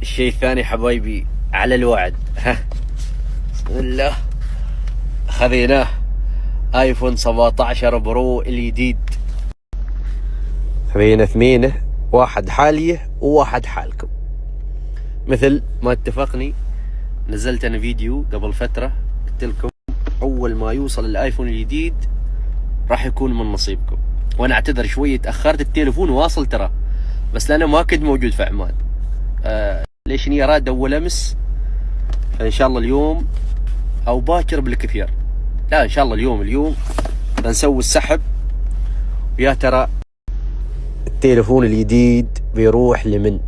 الشيء الثاني حبايبي على الوعد، بسم الله، خذيناه ايفون 17 برو الجديد. خذينا اثنينه، واحد حاليه وواحد حالكم. مثل ما اتفقني نزلت انا فيديو قبل فترة، قلت لكم اول ما يوصل الايفون الجديد راح يكون من نصيبكم. وانا اعتذر شوية تأخرت، التليفون واصل ترى، بس لأنه ما كنت موجود في عمان. ليش اني اراد اول امس، فان شاء الله اليوم او باكر بالكثير، لا ان شاء الله اليوم بنسوي السحب. ويا ترى التليفون الجديد بيروح لمن؟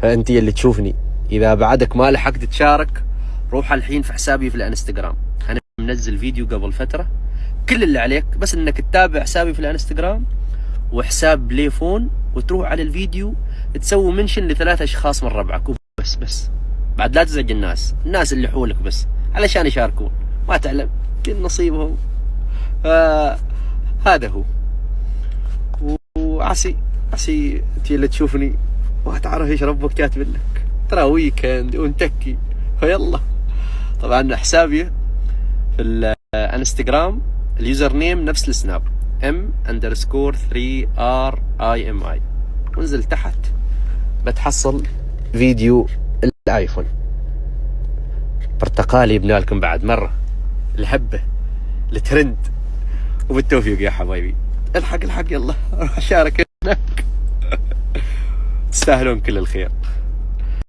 فانت اللي تشوفني، اذا بعدك ما لحقت تشارك روح الحين في حسابي في الانستغرام، انا منزل فيديو قبل فترة. كل اللي عليك بس انك تتابع حسابي في الانستغرام وحساب بلايفون، وتروح على الفيديو تسوي منشن ل3 اشخاص من ربعك وبس. بعد لا تزعج الناس اللي حولك، بس علشان يشاركون، ما تعلم كل نصيبهم. هذا هو. وعسي انت اللي تشوفني ما تعرف ايش ربك كاتب لك، ترى ويكند ونتكي فيلا. طبعا حسابي في الانستغرام اليوزر نيم نفس السناب M_3RIMI، وانزل تحت بتحصل فيديو الايفون برتقالي يبنى لكم بعد مرة، الهبة الترند. وبالتوفيق يا حبايبي، الحق يلا روح شارك هناك، تستاهلون كل الخير.